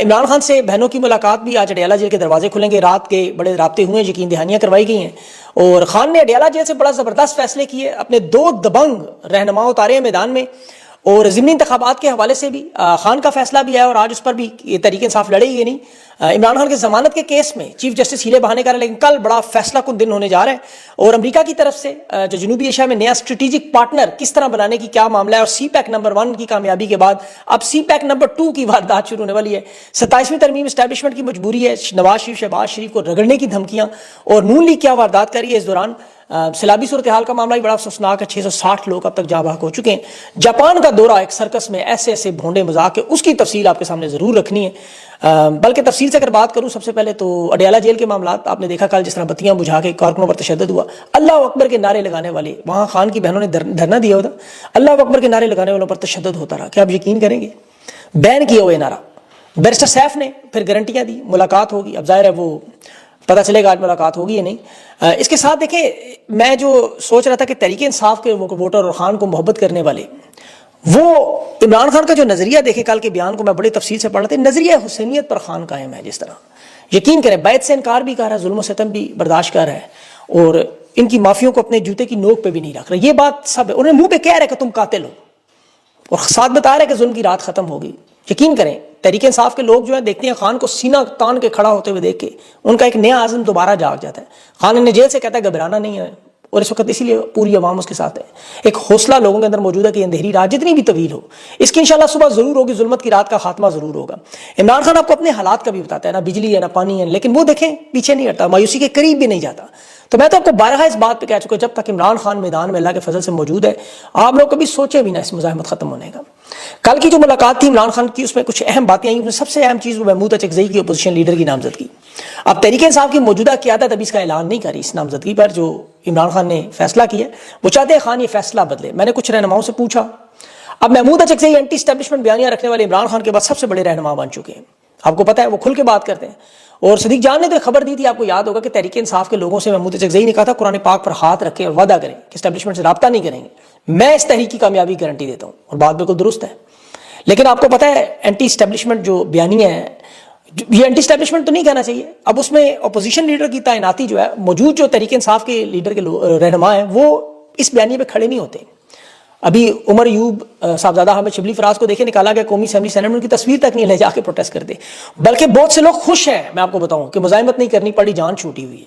عمران خان سے بہنوں کی ملاقات بھی آج اڈیالہ جیل کے دروازے کھلیں گے. رات کے بڑے رابطے ہوئے ہیں, یقین دہانیاں کروائی گئی ہیں, اور خان نے اڈیالہ جیل سے بڑا زبردست فیصلے کیے, اپنے 2 دبنگ رہنما اتارے ہیں میدان میں, اور ضمنی انتخابات کے حوالے سے بھی خان کا فیصلہ بھی ہے, اور آج اس پر بھی یہ تحریک انصاف لڑے گی نہیں. عمران خان کے ضمانت کے کیس میں چیف جسٹس ہیلے بہانے کر رہے ہیں, لیکن کل بڑا فیصلہ کن دن ہونے جا رہا ہے, اور امریکہ کی طرف سے جو جنوبی ایشیا میں نیا اسٹریٹجک پارٹنر کس طرح بنانے کی کیا معاملہ ہے, اور سی پیک نمبر 1 کی کامیابی کے بعد اب سی پیک نمبر 2 کی واردات شروع ہونے والی ہے. 27ویں ترمیم اسٹیبلشمنٹ کی مجبوری ہے, نواز شریف شہباز شریف کو رگڑنے کی دھمکیاں, اور نون لیگ کیا واردات کری ہے اس دوران. سیلابی صورتحال کا معاملہ بھی بڑا افسوسناک ہے, 660 لوگ اب تک جاں بحق ہو چکے ہیں. جاپان کا دورہ ایک سرکس میں ایسے بھونڈے مذاق ہے, اس کی تفصیل آپ کے سامنے ضرور رکھنی ہے. بلکہ تفصیل سے اگر بات کروں, سب سے پہلے تو اڈیالہ جیل کے معاملات آپ نے دیکھا کل جس طرح بتیاں بجھا کے کارکنوں پر تشدد ہوا. اللہ اکبر کے نعرے لگانے والے, وہاں خان کی بہنوں نے دھرنا دیا ہوتا, اللہ اکبر کے نعرے لگانے والوں پر تشدد ہوتا رہا. کیا آپ یقین کریں گے, بین کیا ہوئے نعرہ. بیرسٹر سیف نے پھر گارنٹیاں دی ملاقات ہوگی, اب ظاہر ہے وہ پتہ چلے گا آج ملاقات ہوگی یا نہیں. اس کے ساتھ دیکھیں, میں جو سوچ رہا تھا کہ تحریک انصاف کے ووٹر اور خان کو محبت کرنے والے, وہ عمران خان کا جو نظریہ دیکھیں, کل کے بیان کو میں بڑی تفصیل سے پڑھ رہا تھا, نظریہ حسینیت پر خان قائم ہے. جس طرح یقین کریں بیعت سے انکار بھی کر رہا ہے, ظلم و ستم بھی برداشت کر رہا ہے, اور ان کی معافیوں کو اپنے جوتے کی نوک پہ بھی نہیں رکھ رہا. یہ بات سب ہے, انہیں منہ پہ کہہ رہے کہ تم قاتل ہو, اور ساتھ بتا رہے کہ ظلم کی رات ختم ہوگی. یقین کریں تحریک انصاف کے لوگ جو ہیں دیکھتے ہیں خان کو سینہ تان کے کھڑا ہوتے ہوئے دیکھ کے ان کا ایک نیا عزم دوبارہ جاگ جاتا ہے. خان انہیں جیل سے کہتا ہے گھبرانا نہیں ہے, اور اس وقت اسی لیے پوری عوام اس کے ساتھ ہے. ایک حوصلہ لوگوں کے اندر موجود ہے کہ اندھیری رات جتنی بھی طویل ہو, اس کی انشاءاللہ صبح ضرور ہوگی, ظلمت کی رات کا خاتمہ ضرور ہوگا. عمران خان آپ کو اپنے حالات کا بھی بتاتا ہے, نہ بجلی ہے نہ پانی ہے, لیکن وہ دیکھیں پیچھے نہیں ہٹتا, مایوسی کے قریب بھی نہیں جاتا. تو میں تو آپ کو بارہا اس بات پہ کہہ چکا, جب تک عمران خان میدان میں اللہ کے فضل سے موجود ہے, آپ لوگ کبھی سوچے بھی نہ اس مزاحمت ختم ہونے کا. کل کی جو ملاقات تھی عمران خان کی, اس میں کچھ اہم باتیں آئیں. سب سے اہم چیز وہ محمود اچکزئی کی اپوزیشن لیڈر کی نامزدگی. اب تحریک انصاف کی موجودہ قیادت ابھی اس کا اعلان نہیں کری اس نامزدگی پر جو عمران خان نے فیصلہ کیا. وہ چاہتے ہیں خان یہ فیصلہ بدلے. میں نے کچھ رہنماؤں سے پوچھا, اب محمود اچکزئی اینٹی اسٹیبلشمنٹ بیانیاں رکھنے والے عمران خان کے بعد سب سے بڑے رہنما بن چکے ہیں. آپ کو پتہ ہے وہ کھل کے بات کرتے ہیں, اور صدیق جان نے تو خبر دی تھی, آپ کو یاد ہوگا کہ تحریک انصاف کے لوگوں سے محمود اچکزئی نے کہا تھا قرآن پاک پر ہاتھ رکھیں اور وعدہ کریں کہ اسٹیبلشمنٹ سے رابطہ نہیں کریں گے. میں اس تحریک کی کامیابی کی گارنٹی دیتا ہوں, اور بات بالکل درست ہے. لیکن آپ کو پتہ ہے اینٹی اسٹیبلشمنٹ جو بیانیہ ہے, یہ اینٹی اسٹیبلشمنٹ تو نہیں کہنا چاہیے. اب اس میں اپوزیشن لیڈر کی تعیناتی جو ہے, موجود جو تحریک انصاف کے لیڈر کے رہنما ہیں وہ اس بیانیے پہ کھڑے نہیں ہوتے. ابھی عمر ایوب صاحبزادہ حامد شبلی فراز کو دیکھیں نکالا گیا قومی اسمبلی سینٹ میں, ان کی تصویر تک نہیں لے جا کے پروٹیسٹ کرتے. بلکہ بہت سے لوگ خوش ہیں, میں آپ کو بتاؤں کہ مزاحمت نہیں کرنی پڑی, جان چھوٹی ہوئی ہے.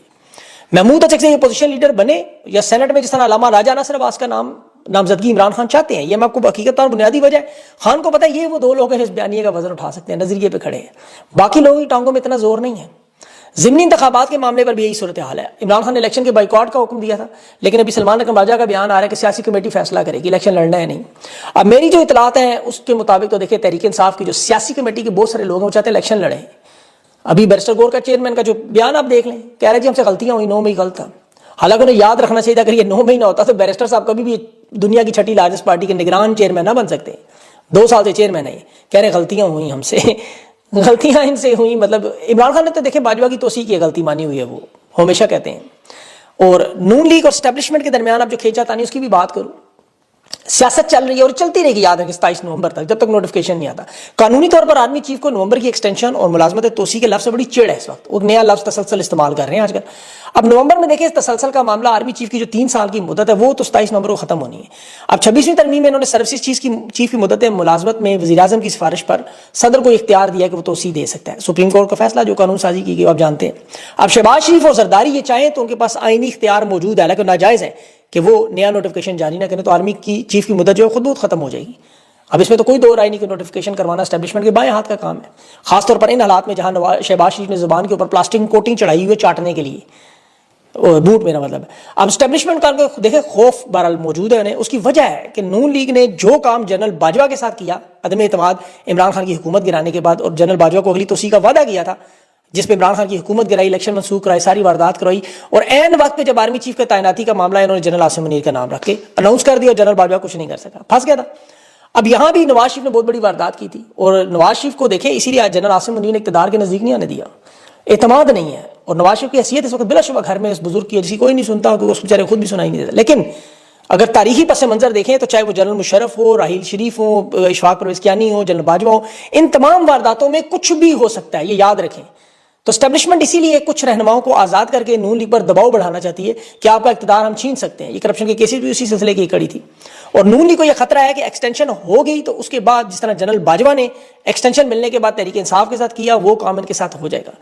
محمود اچکزئی اپوزیشن لیڈر بنے یا سینٹ میں جس طرح علامہ راجہ ناصر عباس کا نامزدگی عمران خان چاہتے ہیں, یہ میں آپ کو حقیقت اور بنیادی وجہ ہے. خان کو پتہ ہے یہ وہ 2 لوگ ہیں اس بیانیے کا وزن اٹھا سکتے ہیں, نظریے پہ کھڑے ہیں, باقی لوگوں کی ٹانگوں میں اتنا زور نہیں ہے. ضمنی انتخابات کے معاملے پر بھی یہی صورتحال ہے. عمران خان نے الیکشن کے بائیکاٹ کا حکم دیا تھا, لیکن ابھی سلمان اکرم راجہ کا بیان آ رہا ہے کہ سیاسی کمیٹی فیصلہ کرے گی الیکشن لڑنا ہے نہیں. اب میری جو اطلاعات ہیں اس کے مطابق تو دیکھیں تحریک انصاف کی جو سیاسی کمیٹی کے بہت سارے لوگ ہیں وہ چاہتے ہیں الیکشن لڑیں. ابھی بیرسٹر گور کا چیئرمین کا جو بیان آپ دیکھ لیں, کہہ رہے جی ہم سے غلطیاں ہوئی, 9 مئی غلط تھا. حالانکہ انہیں یاد رکھنا چاہیے اگر یہ 9 مئی نہ ہوتا تو بیرسٹر صاحب کبھی بھی دنیا کی 6ٹھی لارجسٹ پارٹی کے نگران چیئرمین نہ بن سکتے. 2 سال سے چیئرمین ہے, کہہ رہے غلطیاں ہوئی ہم سے, غلطیاں ان سے ہوئی. مطلب عمران خان نے تو دیکھیں باجوہ کی توسیع کی غلطی مانی ہوئی ہے, وہ ہمیشہ کہتے ہیں. اور نون لیگ اور اسٹیبلشمنٹ کے درمیان اب جو کھینچا تانی اس کی بھی بات کروں. سیاست چل رہی ہے اور چلتی رہے گی, یاد ہے کہ 27 نومبر تک, جب تک نوٹیفکیشن نہیں آتا. قانونی طور پر آرمی چیف کو نومبر کی ایکسٹینشن اور ملازمت توسیع کے لفظ سے بڑی چڑ ہے اس وقت. وہ نیا لفظ تسلسل استعمال کر رہے ہیں آج کل. اب نومبر میں دیکھیں اس تسلسل کا معاملہ, آرمی چیف کی جو 3 سال کی مدت ہے وہ تو 27 نومبر کو ختم ہونی ہے. اب 26ویں ترمیم میں انہوں نے سروسز چیف کی مدت ملازمت میں وزیر اعظم کی سفارش پر صدر کو اختیار دیا کہ وہ توسیع دے سکتا ہے. سپریم کورٹ کا فیصلہ جو قانون سازی کی گئی آپ جانتے ہیں. اب شہباز شریف اور زرداری یہ چاہیں تو ان کے پاس آئینی اختیار موجود ہے, لیکن ناجائز ہے کہ وہ نیا نوٹیفکیشن جاری نہ کریں, تو آرمی کی چیف کی مدت جو ہے خود بہت ختم ہو جائے گی. اب اس میں تو کوئی دو رائے نہیں کہ نوٹیفکیشن کروانا اسٹیبلشمنٹ کے بائیں ہاتھ کا کام ہے, خاص طور پر ان حالات میں جہاں شہباز شریف نے زبان کے اوپر پلاسٹک کوٹنگ چڑھائی ہوئی ہے چاٹنے کے لیے, بوٹ میرا مطلب ہے. اب اسٹیبلشمنٹ کا دیکھیں خوف بہرحال موجود ہے انہیں. اس کی وجہ ہے کہ نون لیگ نے جو کام جنرل باجوہ کے ساتھ کیا, عدم اعتماد عمران خان کی حکومت گرانے کے بعد, اور جنرل باجوہ کو اگلی توسیع کا وعدہ کیا تھا جس پہ عمران خان کی حکومت گرائی, الیکشن منسوخ کرائی, ساری واردات کروائی, اور عین وقت پہ جب آرمی چیف کے تعیناتی کا معاملہ انہوں نے جنرل عاصم منیر کا نام رکھ کے اناؤنس کر دیا, اور جنرل باجوہ کچھ نہیں کر سکا, پھنس گیا تھا. اب یہاں بھی نواز شریف نے بہت بڑی واردات کی تھی, اور نواز شریف کو دیکھیں اسی لیے جنرل عاصم منیر نے اقتدار کے نزدیک نہیں آنے دیا, اعتماد نہیں ہے. اور نواز شریف کی حیثیت اس وقت بلا شبہ گھر میں اس بزرگ کی جس کی کوئی نہیں سنتا, کہ اس بیچارے خود بھی سنائی نہیں دیتا. لیکن اگر تاریخی پس منظر دیکھیں تو چاہے وہ جنرل مشرف ہو، راحیل شریف ہو، اشفاق پرویز کیانی ہو، جنرل باجوہ ہو، ان تمام وارداتوں میں کچھ بھی ہو سکتا ہے، یہ یاد رکھیں. تو اسٹیبلشمنٹ اسی لیے کچھ رہنماؤں کو آزاد کر کے نون لیگ پر دباؤ بڑھانا چاہتی ہے کہ آپ کا اقتدار ہم چھین سکتے ہیں. یہ کرپشن کے کیسز بھی اسی سلسلے کی کڑی تھی. اور نون لیگ کو یہ خطرہ ہے کہ ایکسٹینشن ہو گئی تو اس کے بعد جس طرح جنرل باجوہ نے ایکسٹینشن ملنے کے بعد تحریک انصاف کے ساتھ کیا، وہ کام ان کے ساتھ ہو جائے گا.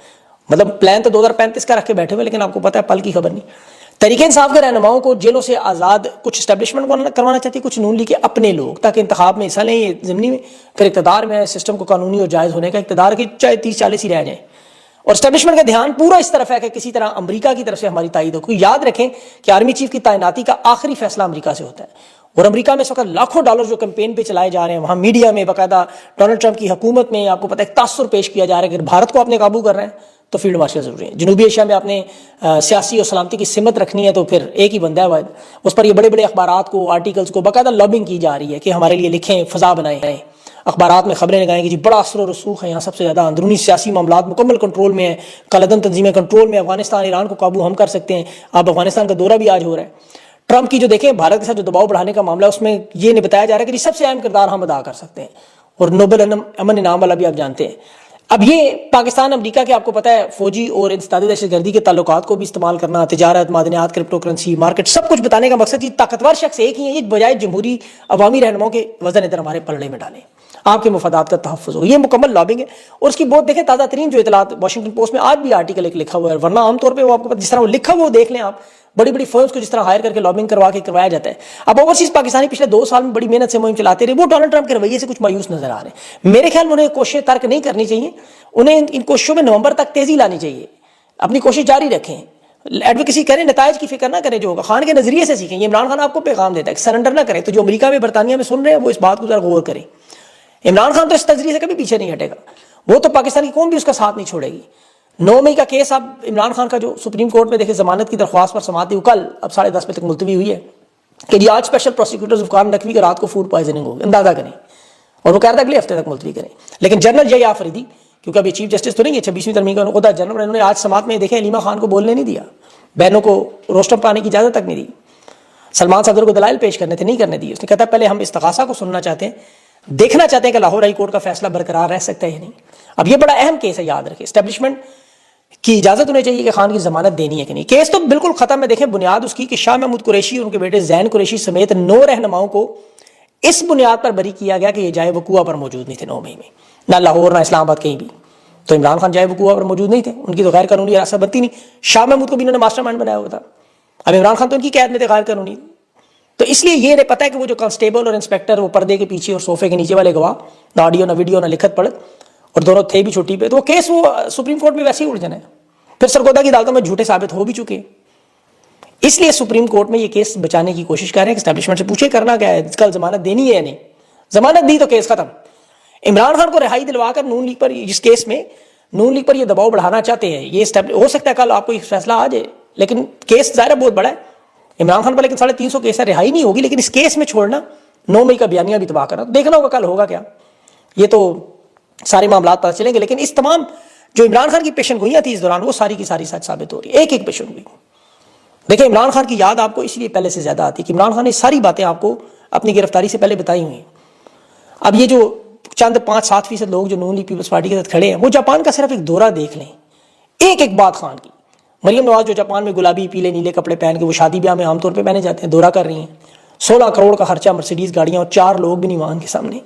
مطلب پلان تو 2035 کا رکھ کے بیٹھے ہوئے، لیکن آپ کو پتہ ہے پل کی خبر نہیں. تحریک انصاف کے رہنماؤں کو جیلوں سے آزاد کچھ اسٹیبلشمنٹ کو کروانا چاہتی ہے، کچھ نون لیگ کے اپنے لوگ، تاکہ انتخاب میں حصہ لیں. یہ ضمنی میں پھر اقتدار میں سسٹم کو قانونی اور جائز ہونے کا اقتدار کی چاہے 30-40 ہی رہ جائیں. اور اسٹیبلشمنٹ کا دھیان پورا اس طرف ہے کہ کسی طرح امریکہ کی طرف سے ہماری تائید ہو. کیونکہ یاد رکھیں کہ آرمی چیف کی تعیناتی کا آخری فیصلہ امریکہ سے ہوتا ہے. اور امریکہ میں اس وقت لاکھوں ڈالر جو کیمپین پہ چلائے جا رہے ہیں، وہاں میڈیا میں باقاعدہ ڈونلڈ ٹرمپ کی حکومت میں آپ کو پتہ ہے ایک تاثر پیش کیا جا رہا ہے کہ اگر بھارت کو اپنے قابو کر رہے ہیں تو فیلڈ مارشل ضروری ہے. جنوبی ایشیا میں آپ نے سیاسی اور سلامتی کی سمت رکھنی ہے تو پھر ایک ہی بندہ ہے واحد. اس پر یہ بڑے بڑے اخبارات کو، آرٹیکلز کو باقاعدہ لابنگ کی جا رہی ہے کہ ہمارے لیے لکھیں، فضا بنائیں. اخبارات میں خبریں لگائیں کہ جی بڑا اثر و رسوخ ہے یہاں، سب سے زیادہ اندرونی سیاسی معاملات مکمل کنٹرول میں ہیں، کالعدم تنظیمیں کنٹرول میں، افغانستان ایران کو قابو ہم کر سکتے ہیں. آپ افغانستان کا دورہ بھی آج ہو رہا ہے. ٹرمپ کی جو دیکھیں بھارت کے ساتھ جو دباؤ بڑھانے کا معاملہ ہے، اس میں یہ نہیں بتایا جا رہا ہے کہ سب سے اہم کردار ہم ادا کر سکتے ہیں. اور نوبل امن انعام والا بھی آپ جانتے ہیں. اب یہ پاکستان امریکہ کے آپ کو پتہ ہے فوجی اور انسدادی دہشت گردی کے تعلقات کو بھی استعمال کرنا، تجارت، معدنیات، کرپٹو کرنسی، مارکیٹ، سب کچھ بتانے کا مقصد یہ طاقتور شخص ایک ہی ہے، یہ بجائے جمہوری عوامی رہنماؤں کے وزن ادھر ہمارے پلڑے میں ڈالیں، آپ کے مفادات کا تحفظ ہو. یہ مکمل لابنگ ہے. اور اس کی بہت دیکھیں تازہ ترین جو اطلاعات واشنگٹن پوسٹ میں آج بھی آرٹیکل ایک لکھا ہوا ہے، ورنہ عام طور پہ وہ آپ کو جس طرح وہ لکھا ہوا وہ دیکھ لیں آپ، بڑی بڑی فرمز کو جس طرح ہائر کر کے لابنگ کروا کے کروایا جاتا ہے. اب اوورسیز پاکستانی پچھلے 2 سال میں بڑی محنت سے مہم چلاتے رہے، وہ ڈونلڈ ٹرمپ کے رویے سے کچھ مایوس نظر آ رہے ہیں. میرے خیال میں انہیں کوششیں ترک نہیں کرنی چاہیے، انہیں ان کوششوں میں نومبر تک تیزی لانی چاہیے. اپنی کوشش جاری رکھیں، ایڈوکیسی کریں، نتائج کی فکر نہ کریں. جو ہوگا خان کے نظریے سے سیکھیں. یہ عمران خان آپ کو پیغام دیتا ہے کہ سرنڈر نہ کریں. تو جو امریکہ میں، برطانیہ میں سن رہے ہیں وہ اس بات کو ذرا غور کریں. عمران خان تو اس نظریے سے کبھی پیچھے نہیں ہٹے گا، وہ تو پاکستان کی قوم بھی اس کا ساتھ نہیں چھوڑے گی. 9 مئی کا کیس اب عمران خان کا جو سپریم کورٹ میں دیکھیں ضمانت کی درخواست پر سماعت تھی، وہ کل اب 10:30 بجے تک ملتوی ہوئی ہے کہ جی آج اسپیشل پروسیکیوٹر ذوالفقار نقوی کی رات کو فوڈ پوائزننگ ہوگی، اندازہ کریں. اور وہ کہہ رہا تھا اگلے ہفتے تک ملتوی کریں. لیکن جنرل جے آفریدی، کیونکہ ابھی چیف جسٹس تو نہیں ہے، 26ویں ترمیم کا عہدہ جنرل، انہوں نے آج سماعت میں دیکھیں علیمہ خان کو بولنے نہیں دیا، بہنوں کو روسٹر پانے کی اجازت تک نہیں دی. سلمان صدر کو دلائل پیش کرنے تھے، نہیں کرنے دی. اس نے کہا پہلے ہم استغاثہ کو سننا چاہتے ہیں، دیکھنا چاہتے ہیں کہ لاہور ہائی کورٹ کا فیصلہ برقرار رہ سکتا ہے یا نہیں. اب یہ بڑا اہم کیس ہے، یاد رکھیں. اسٹیبلشمنٹ کی اجازت انہیں چاہیے کہ خان کی ضمانت دینی ہے کہ نہیں. کیس تو بالکل ختم ہے. دیکھیں بنیاد اس کی کہ شاہ محمود قریشی اور ان کے بیٹے زین قریشی سمیت 9 رہنماؤں کو اس بنیاد پر بری کیا گیا کہ یہ جائے وقوع پر موجود نہیں تھے 9 مئی میں، نہ لاہور نہ اسلام آباد کہیں بھی. تو عمران خان جائے وقوع پر موجود نہیں تھے، ان کی تو غیر قانونی حراست بنتی نہیں. شاہ محمود کو بھی انہوں نے ماسٹر مائنڈ بنایا ہوا تھا. اب عمران خان تو ان کی قید میں تھے غیر قانونی. تو اس لیے یہ انہیں پتہ ہے کہ وہ جو کانسٹیبل اور انسپیکٹر وہ پردے کے پیچھے اور صوفے کے نیچے والے گواہ، نہ آڈیو نہ ویڈیو نہ لکھت پڑھت، اور دونوں تھے بھی چھٹی پہ، تو وہ کیس وہ سپریم کورٹ میں ویسے ہی الجھن ہے. پھر سرگودا کی عدالتوں میں جھوٹے ثابت ہو بھی چکے. اس لیے سپریم کورٹ میں یہ کیس بچانے کی کوشش کر رہے ہیں کہ اسٹیبلشمنٹ سے پوچھے کرنا کیا ہے، کل ضمانت دینی ہے یا نہیں. ضمانت دی تو کیس ختم. عمران خان کو رہائی دلوا کر نون لیگ پر اس کیس میں نون لیگ پر یہ دباؤ بڑھانا چاہتے ہیں. یہ ہو سکتا ہے کل آپ کو یہ فیصلہ آ جائے، لیکن کیس ظاہر بہت بڑا ہے عمران خان پر. لیکن 350 کیس ہے، رہائی نہیں ہوگی. لیکن اس کیس میں چھوڑنا 9 مئی کا بیانیہ بھی تباہ کرنا، دیکھنا ہوگا کل ہوگا کیا. یہ تو سارے معاملات پتہ چلیں گے. لیکن اس تمام جو عمران خان کی پیشن گوئیاں تھی اس دوران، وہ ساری کی ساری سچ ثابت ہو رہی ہے. ایک ایک پیشن گوئی. دیکھیں عمران خان کی یاد آپ کو اس لیے پہلے سے زیادہ آتی ہے کہ عمران خان نے ساری باتیں آپ کو اپنی گرفتاری سے پہلے بتائی ہوئی ہیں. اب یہ جو چند 5-7% لوگ جو نون لیگ پیپلز پارٹی کے ساتھ کھڑے ہیں، وہ جاپان کا صرف ایک دورہ دیکھ لیں. ایک ایک بات خان کی. مریم نواز جو جاپان میں گلابی پیلے نیلے کپڑے پہن کے وہ شادی بیاہ میں عام طور پہ پہنے جاتے ہیں، دورہ کر رہی ہیں. 16 کروڑ کا خرچہ، مرسیڈیز گاڑیاں، اور 4 لوگ بھی نہیں وہاں کے سامنے.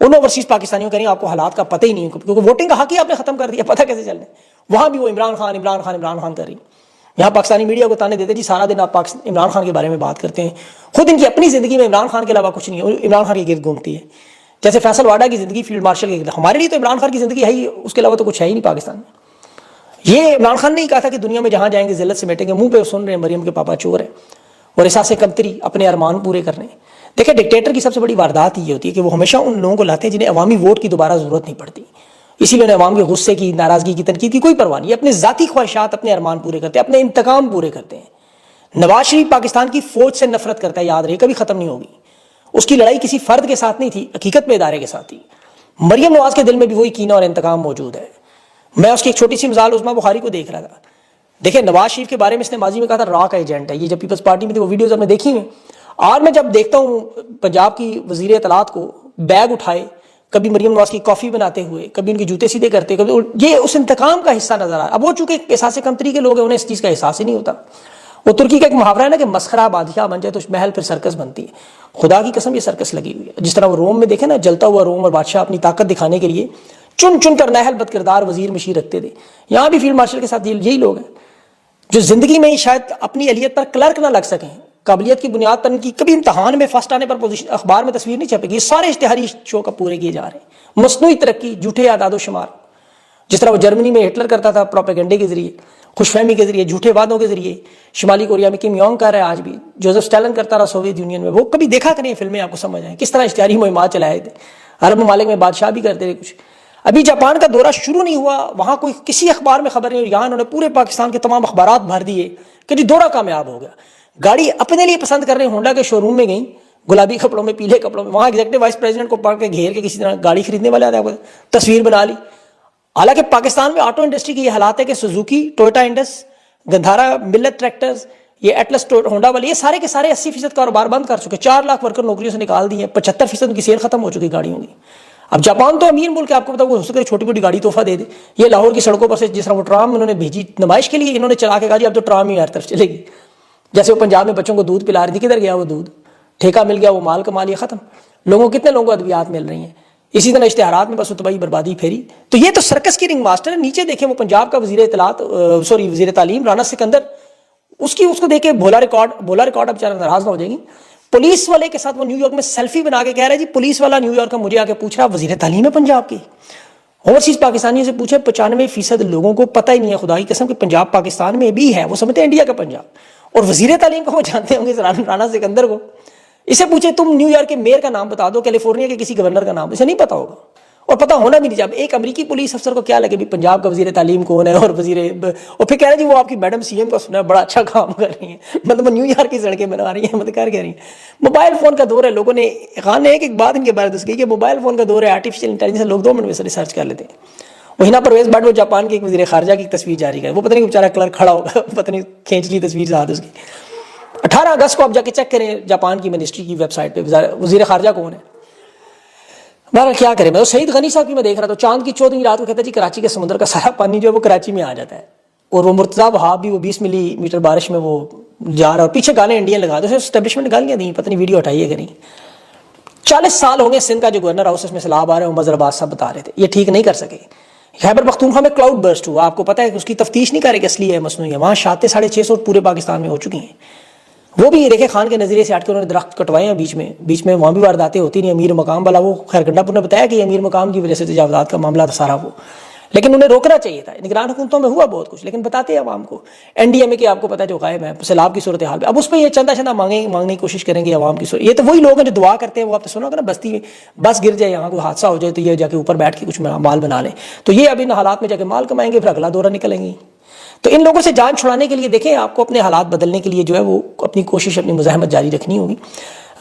ان اوورسیز پاکستانیوں کہیں آپ کو حالات کا پتہ ہی نہیں ہے، کیونکہ ووٹنگ کا حق ہی آپ نے ختم کر دیا، پتہ کیسے چل رہا ہے. وہاں بھی وہ عمران خان عمران خان عمران خان کر رہی. یہاں پاکستانی میڈیا کو تانے دیتے جی سارا دن آپ عمران خان کے بارے میں بات کرتے ہیں. خود ان کی اپنی زندگی میں عمران خان کے علاوہ کچھ نہیں ہے، عمران خان کے گرد گھومتی ہے. جیسے فیصل واڈا کی زندگی فیلڈ مارشل کے گرد. ہمارے لیے تو عمران خان کی زندگی ہے ہی، اس کے علاوہ تو کچھ ہے ہی نہیں پاکستان میں. یہ عمران خان نے ہی کہا تھا کہ دنیا میں جہاں جائیں گے ذلت سے مٹیں گے. منہ پہ سن رہے ہیں مریم کے پاپا چور ہے اور احساس کمتری، اپنے ارمان پورے کرنے. دیکھیں ڈکٹیٹر کی سب سے بڑی واردات یہ ہوتی ہے کہ وہ ہمیشہ ان لوگوں کو لاتے ہیں جنہیں عوامی ووٹ کی دوبارہ ضرورت نہیں پڑتی. اسی لیے انہیں عوام کے غصے کی، ناراضگی کی، تنقید کی کوئی پرواہ نہیں. اپنے ذاتی خواہشات، اپنے ارمان پورے کرتے ہیں، اپنے انتقام پورے کرتے ہیں. نواز شریف پاکستان کی فوج سے نفرت کرتا ہے، یاد رہے، کبھی ختم نہیں ہوگی. اس کی لڑائی کسی فرد کے ساتھ نہیں تھی، حقیقت میں ادارے کے ساتھ تھی. مریم نواز کے دل میں بھی وہی کینہ اور انتقام موجود ہے. میں اس کی ایک چھوٹی سی مثال عظمیٰ بخاری کو دیکھ رہا تھا. دیکھیں نواز شریف کے بارے میں اس نے ماضی میں کہا تھا راک ایجنٹ ہے. یہ جب پیپلز پارٹی میں تھی وہ ویڈیوز ہم نے دیکھی ہوئی. اور میں جب دیکھتا ہوں پنجاب کی وزیر اطلاعات کو بیگ اٹھائے، کبھی مریم نواز کی کافی بناتے ہوئے، کبھی ان کے جوتے سیدھے کرتے، کبھی یہ اس انتقام کا حصہ نظر آ رہا ہے. اب وہ چونکہ احساس کمتری کے لوگ ہیں، انہیں اس چیز کا احساس ہی نہیں ہوتا. وہ ترکی کا ایک محاورہ ہے نا کہ مسخرہ بادشاہ بن جائے تو محل پھر سرکس بنتی ہے. خدا کی قسم یہ سرکس لگی ہوئی ہے. جس طرح وہ روم میں دیکھیں نا، جلتا ہوا روم اور بادشاہ اپنی طاقت دکھانے کے لیے چن چن کر نااہل بد کردار وزیر مشیر رکھتے تھے، یہاں بھی فیلڈ مارشل کے ساتھ یہی لوگ ہیں جو زندگی میں ہی شاید اپنی اہلیت پر کلرک نہ لگ سکیں، قابلیت کی بنیاد پر ان کی کبھی امتحان میں فرسٹ آنے پر پوزیشن اخبار میں تصویر نہیں چھپے گی. یہ سارے اشتہاری شو کا پورے کیے جا رہے ہیں. مصنوعی ترقی، جھوٹے اعداد و شمار، جس طرح وہ جرمنی میں ہٹلر کرتا تھا پروپیگنڈے کے ذریعے، خوش فہمی کے ذریعے، جھوٹے وعدوں کے ذریعے. شمالی کوریا میں کم یونگ کر رہا ہے آج بھی، جوزف اسٹالن کرتا رہا سوویت یونین میں. وہ کبھی دیکھا کہ نہیں فلمیں آپ کو سمجھ آئیں کس طرح اشتہاری مہمات چلائے تھے. عرب ممالک میں بادشاہ بھی کرتے تھے کچھ. ابھی جاپان کا دورہ شروع نہیں ہوا، وہاں کوئی کسی اخبار میں خبر نہیں، یہاں انہوں نے پورے پاکستان کے تمام اخبارات بھر دیے کہ جی دورہ کامیاب ہو گیا. گاڑی اپنے لیے پسند کر رہے ہیں، ہونڈا کے شو روم میں گئیں گلابی کپڑوں میں، پیلے کپڑوں میں، وہاں ایگزیکٹو وائس پریزیڈنٹ کو پکڑ کے گھیر کے کسی طرح گاڑی خریدنے والے آتے ہیں، تصویر بنا لی. حالانکہ پاکستان میں آٹو انڈسٹری کی یہ حالات ہے کہ سوزوکی، ٹویوٹا انڈس، گندھارا ملت ٹریکٹرز، یہ ایٹلس ہونڈا والے، یہ سارے کے سارے 80% کاروبار بند کر چکے. 4 لاکھ ورکر نوکریوں سے نکال دیے ہیں، 75% ان کی سیل ختم ہو چکی گاڑیوں کی. اب جاپان تو امیر ملک ہے، آپ کو پتا ہو سکے چھوٹی موٹی گاڑی تحفہ دے دے. یہ لاہور کی سڑکوں پر سے جس طرح وہ ٹرام انہوں نے بھیجی نمائش کے لیے، انہوں نے چلا کے کہا جی اب تو ٹرام ہی ہر طرف چلے گی. جیسے وہ پنجاب میں بچوں کو دودھ پلا رہی تھی، کدھر گیا وہ دودھ؟ ٹھیکہ مل گیا، وہ مال کما لیا، ختم. لوگوں کتنے لوگوں کو ادویات مل رہی ہیں. اسی طرح اشتہارات میں بس تباہی بربادی پھیری. تو یہ تو سرکس کی رنگ ماسٹر ہے. نیچے دیکھیں وہ پنجاب کا وزیر تعلیم رانا سکندر، اس کو دیکھ کے بولا ریکارڈ اب بیچارہ ناراض نہ ہو جائے گی. پولیس والے کے ساتھ وہ نیو یارک میں سیلفی بنا کے کہہ رہے جی پولیس والا نیو یارک کا مجھے آ کے پوچھ رہا وزیر تعلیم ہے پنجاب کی. اوورسیز پاکستانیوں سے پوچھے 95% لوگوں کو پتہ ہی نہیں ہے خدا کی قسم کہ پنجاب پاکستان میں بھی ہے. وہ سمجھتے ہیں انڈیا کا پنجاب. اور وزیر تعلیم کو وہ جانتے ہوں گے رانا سکندر کو. اسے پوچھے تم نیو یارک کے میئر کا نام بتا دو، کیلیفورنیا کے کسی گورنر کا نام، اسے نہیں پتا ہوگا. اور پتہ ہونا بھی نہیں. جب ایک امریکی پولیس افسر کو کیا لگے بھی پنجاب کا وزیر تعلیم کون ہے، اور پھر کہہ رہے جی وہ آپ کی میڈم سی ایم کا سنا ہے بڑا اچھا کام کر رہی ہیں، مطلب نیو یارک کی سڑکیں بنا رہی ہیں، مطلب کر کہہ رہی ہیں. موبائل فون کا دور ہے. لوگوں نے خان نے ایک بات ان کے بارے میں کی کہ موبائل فون کا دور ہے، آرٹیفیشیل انٹیلیجنس، لوگ 2 منٹ میں سے ریسرچ کر لیتے ہیں. وہ ہنا پرویز بٹ وہ جاپان کے ایک وزیر خارجہ کی تصویر جاری کر، وہ پتہ نہیں بیچارہ کلر کھڑا ہوگا، پتہ نہیں کھینچ لی تصویر ساتھ اس کی. 18 اگست کو آپ جا کے چیک کریں جاپان کی منسٹری کی ویب سائٹ پہ وزیر خارجہ کون ہے. بہرحال کیا کریں. میں سعید غنی صاحب کی میں دیکھ رہا تھا، چاند کی 14ویں رات کو کہتا ہے جی کراچی کے سمندر کا سارا پانی جو ہے وہ کراچی میں آ جاتا ہے. اور وہ مرتضیٰ وہاب بھی وہ 20 ملی میٹر بارش میں وہ جا رہا ہے، اور پیچھے گانے انڈین لگا دو، اسٹیبلشمنٹ گالیاں دیں، پتہ نہیں ویڈیو ہٹائیے کہ نہیں. 40 سال ہوں گے سندھ کا جو گورنر ہاؤس اس میں سیلاب آ رہے ہیں، مظہر عباس صاحب بتا رہے تھے یہ ٹھیک نہیں کر سکے. خیبر پختونخوا میں کلاؤڈ برسٹ ہوا، آپ کو پتہ ہے کہ اس کی تفتیش نہیں کر رہے کہ اصلی ہے مصنوعی ہے. وہاں شاطیں 650 پورے پاکستان میں ہو چکی ہیں. وہ بھی ریکھے خان کے نظریے سے ہٹ کے انہوں نے درخت کٹوائے ہیں بیچ میں وہاں بھی وارداتیں ہوتی نہیں. امیر مقام والا وہ خیر گنڈا پور نے بتایا کہ امیر مقام کی وجہ سے تجاوزات کا معاملہ تھا سارا وہ، لیکن انہیں روکنا چاہیے تھا. نگران حکومتوں میں ہوا بہت کچھ، لیکن بتاتے ہیں عوام کو. این ڈی ایم اے کے آپ کو پتہ ہے جو غائب ہے سیلاب کی صورتحال پہ، اب اس پہ یہ چندہ مانگنے کی کوشش کریں گے عوام کی صورت. یہ تو وہی لوگ ہیں جو دعا کرتے ہیں، وہ آپ نے سنا ہوگا نا بستی میں بس گر جائے، یہاں کوئی حادثہ ہو جائے تو یہ جا کے اوپر بیٹھ کے کچھ مال بنا لیں. تو یہ اب ان حالات میں جا کے مال کمائیں گے، پھر اگلا دورہ نکلیں گے. تو ان لوگوں سے جان چھڑانے کے لیے دیکھیں آپ کو اپنے حالات بدلنے کے لیے جو ہے وہ اپنی کوشش اپنی مزاحمت جاری رکھنی ہوگی.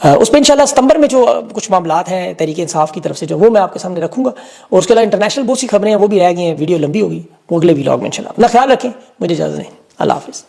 اس پہ انشاءاللہ ستمبر میں جو کچھ معاملات ہیں تحریک انصاف کی طرف سے جو وہ میں آپ کے سامنے رکھوں گا. اور اس کے علاوہ انٹرنیشنل بہت سی خبریں ہیں وہ بھی رہ گئی ہیں، ویڈیو لمبی ہوگی، وہ اگلے ولاگ میں انشاءاللہ. اپنا خیال رکھیں، مجھے اجازت دیں. اللہ حافظ.